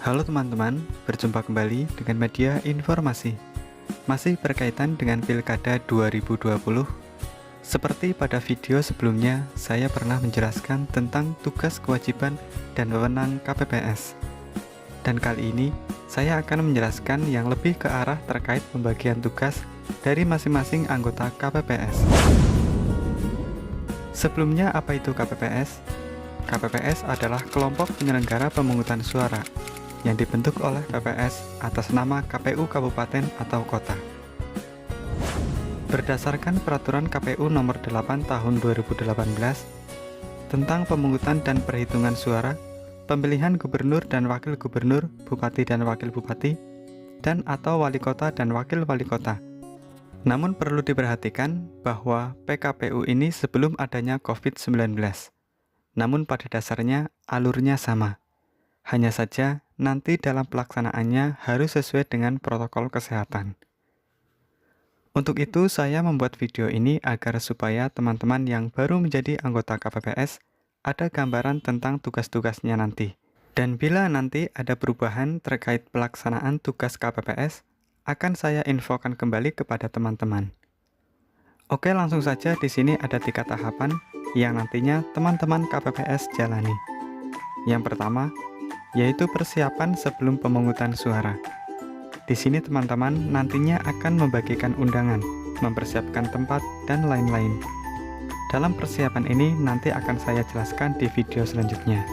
Halo teman-teman, berjumpa kembali dengan media informasi. Masih berkaitan dengan Pilkada 2020. Seperti pada video sebelumnya, saya pernah menjelaskan tentang tugas, kewajiban, dan wewenang KPPS. Dan kali ini, saya akan menjelaskan yang lebih ke arah terkait pembagian tugas dari masing-masing anggota KPPS. Sebelumnya, apa itu KPPS? KPPS adalah kelompok penyelenggara pemungutan suara yang dibentuk oleh PPS atas nama KPU Kabupaten atau Kota. Berdasarkan Peraturan KPU Nomor 8 Tahun 2018 tentang pemungutan dan perhitungan suara, pemilihan gubernur dan wakil gubernur, bupati dan wakil bupati, dan atau wali kota dan wakil wali kota. Namun perlu diperhatikan bahwa PKPU ini sebelum adanya COVID-19. Namun pada dasarnya alurnya sama. Hanya saja nanti dalam pelaksanaannya harus sesuai dengan protokol kesehatan. Untuk itu saya membuat video ini agar supaya teman-teman yang baru menjadi anggota KPPS ada gambaran tentang tugas-tugasnya nanti. Dan bila nanti ada perubahan terkait pelaksanaan tugas KPPS, akan saya infokan kembali kepada teman-teman. Oke, langsung saja di sini ada 3 tahapan yang nantinya teman-teman KPPS jalani. Yang pertama, yaitu persiapan sebelum pemungutan suara. Di sini teman-teman nantinya akan membagikan undangan, mempersiapkan tempat, dan lain-lain. Dalam persiapan ini nanti akan saya jelaskan di video selanjutnya.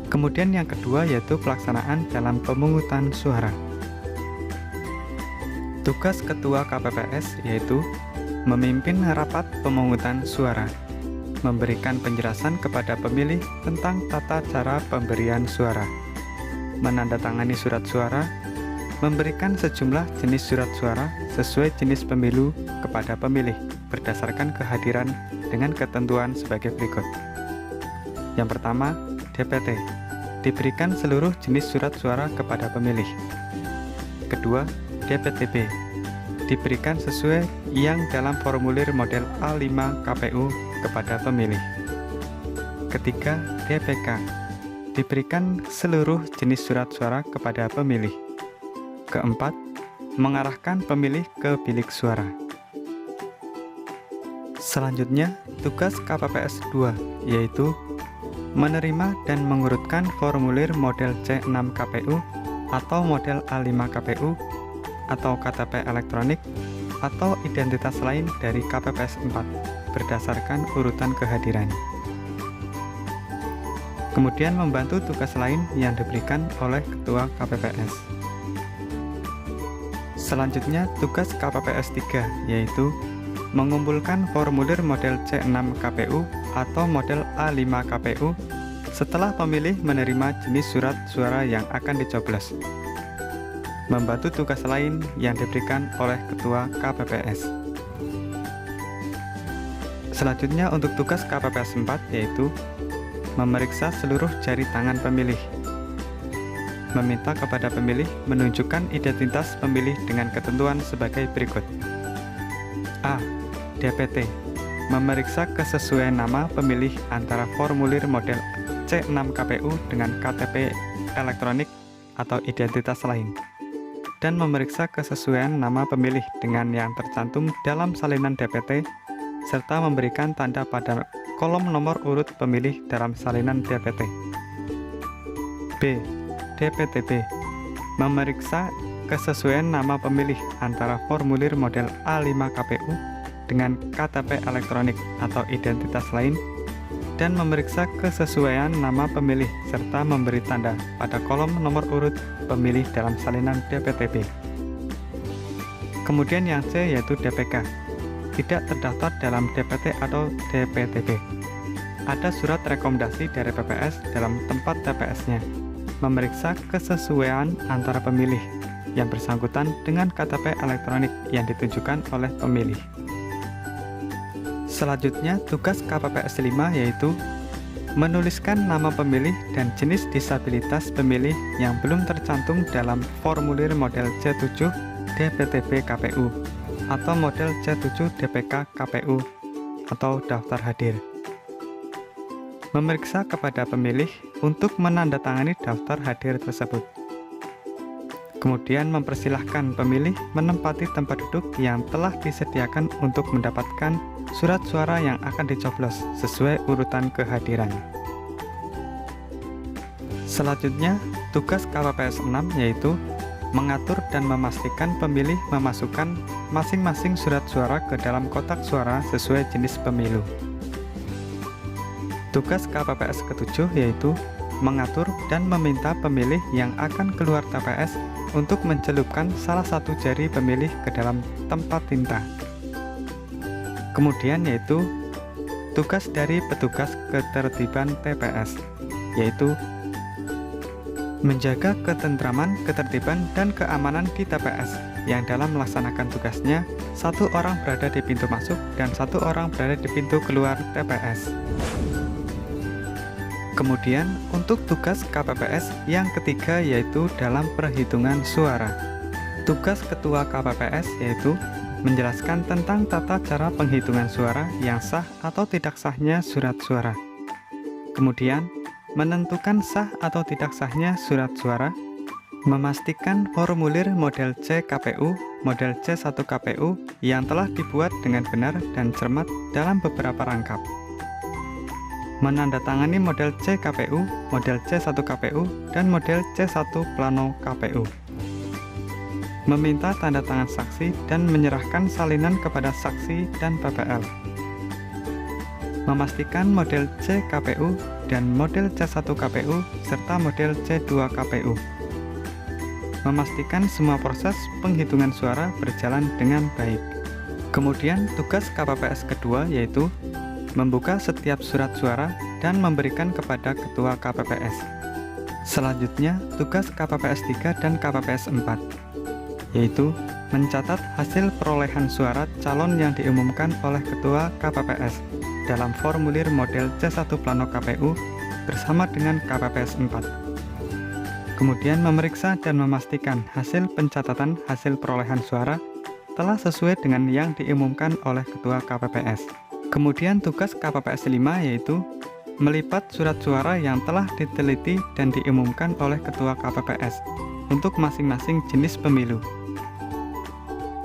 Kemudian yang kedua yaitu pelaksanaan dalam pemungutan suara. Tugas Ketua KPPS yaitu memimpin rapat pemungutan suara, memberikan penjelasan kepada pemilih tentang tata cara pemberian suara, menandatangani surat suara, memberikan sejumlah jenis surat suara sesuai jenis pemilu kepada pemilih berdasarkan kehadiran dengan ketentuan sebagai berikut. Yang pertama, DPT, diberikan seluruh jenis surat suara kepada pemilih. Kedua, DPTB, diberikan sesuai yang dalam formulir model A5 KPU kepada pemilih. Ketiga, DPK, diberikan seluruh jenis surat suara kepada pemilih. Keempat, mengarahkan pemilih ke bilik suara. Selanjutnya, tugas KPPS 2, yaitu menerima dan mengurutkan formulir model C6 KPU atau model A5 KPU atau KTP elektronik atau identitas lain dari KPPS 4 berdasarkan urutan kehadiran. Kemudian membantu tugas lain yang diberikan oleh Ketua KPPS. Selanjutnya tugas KPPS 3 yaitu mengumpulkan formulir model C6 KPU atau model A5 KPU setelah pemilih menerima jenis surat suara yang akan dicoblos. Membantu tugas lain yang diberikan oleh Ketua KPPS. Selanjutnya untuk tugas KPPS 4 yaitu memeriksa seluruh jari tangan pemilih, meminta kepada pemilih menunjukkan identitas pemilih dengan ketentuan sebagai berikut. A. DPT, memeriksa kesesuaian nama pemilih antara formulir model C6 KPU dengan KTP elektronik atau identitas lain, dan memeriksa kesesuaian nama pemilih dengan yang tercantum dalam salinan DPT, serta memberikan tanda pada kolom nomor urut pemilih dalam salinan DPT. B. DPTB, memeriksa kesesuaian nama pemilih antara formulir model A5 KPU dengan KTP elektronik atau identitas lain, dan memeriksa kesesuaian nama pemilih serta memberi tanda pada kolom nomor urut pemilih dalam salinan DPTB. Kemudian yang C yaitu DPK, tidak terdaftar dalam DPT atau DPTB. Ada surat rekomendasi dari PPS dalam tempat TPS-nya, memeriksa kesesuaian antara pemilih yang bersangkutan dengan KTP elektronik yang ditunjukkan oleh pemilih. Selanjutnya tugas KPPS 5 yaitu menuliskan nama pemilih dan jenis disabilitas pemilih yang belum tercantum dalam formulir model C7 DPTB KPU atau model C7 DPK KPU atau daftar hadir. memeriksa kepada pemilih untuk menandatangani daftar hadir tersebut. Kemudian mempersilahkan pemilih menempati tempat duduk yang telah disediakan untuk mendapatkan surat suara yang akan dicoblos sesuai urutan kehadiran. Selanjutnya, tugas KPPS 6 yaitu mengatur dan memastikan pemilih memasukkan masing-masing surat suara ke dalam kotak suara sesuai jenis pemilu. Tugas KPPS ke-7 yaitu mengatur dan meminta pemilih yang akan keluar TPS untuk mencelupkan salah satu jari pemilih ke dalam tempat tinta. Kemudian yaitu tugas dari petugas ketertiban TPS, yaitu menjaga ketentraman, ketertiban, dan keamanan di TPS, yang dalam melaksanakan tugasnya, satu orang berada di pintu masuk dan satu orang berada di pintu keluar TPS. Kemudian, untuk tugas KPPS yang ketiga yaitu dalam perhitungan suara. Tugas Ketua KPPS yaitu menjelaskan tentang tata cara penghitungan suara yang sah atau tidak sahnya surat suara. Kemudian, menentukan sah atau tidak sahnya surat suara, memastikan formulir model C KPU, model C1 KPU yang telah dibuat dengan benar dan cermat dalam beberapa rangkap. Menandatangani model C KPU, model C1 KPU, dan model C1 plano KPU. Meminta tanda tangan saksi dan menyerahkan salinan kepada saksi dan PPL. Memastikan model C KPU dan model C1 KPU serta model C2 KPU. Memastikan semua proses penghitungan suara berjalan dengan baik. Kemudian tugas KPPS kedua yaitu membuka setiap surat suara dan memberikan kepada Ketua KPPS. Selanjutnya, tugas KPPS 3 dan KPPS 4, yaitu mencatat hasil perolehan suara calon yang diumumkan oleh Ketua KPPS dalam formulir model C1 plano KPU bersama dengan KPPS 4. Kemudian memeriksa dan memastikan hasil pencatatan hasil perolehan suara telah sesuai dengan yang diumumkan oleh Ketua KPPS. Kemudian tugas KPPS 5 yaitu melipat surat suara yang telah diteliti dan diumumkan oleh Ketua KPPS untuk masing-masing jenis pemilu.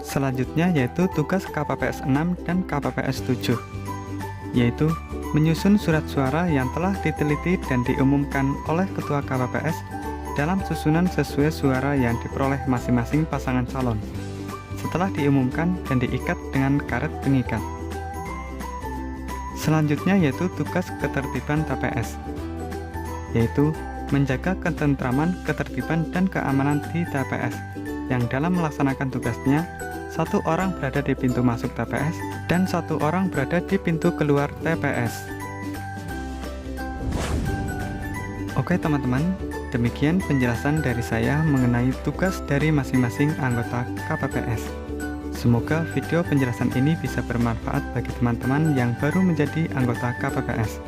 Selanjutnya yaitu tugas KPPS 6 dan KPPS 7, yaitu menyusun surat suara yang telah diteliti dan diumumkan oleh Ketua KPPS dalam susunan sesuai suara yang diperoleh masing-masing pasangan calon, setelah diumumkan dan diikat dengan karet pengikat. Selanjutnya yaitu tugas ketertiban TPS, yaitu menjaga ketentraman, ketertiban, dan keamanan di TPS, yang dalam melaksanakan tugasnya, satu orang berada di pintu masuk TPS dan satu orang berada di pintu keluar TPS. Oke teman-teman, demikian penjelasan dari saya mengenai tugas dari masing-masing anggota KPPS. Semoga video penjelasan ini bisa bermanfaat bagi teman-teman yang baru menjadi anggota KPPS.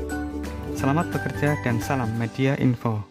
Selamat bekerja dan salam media info.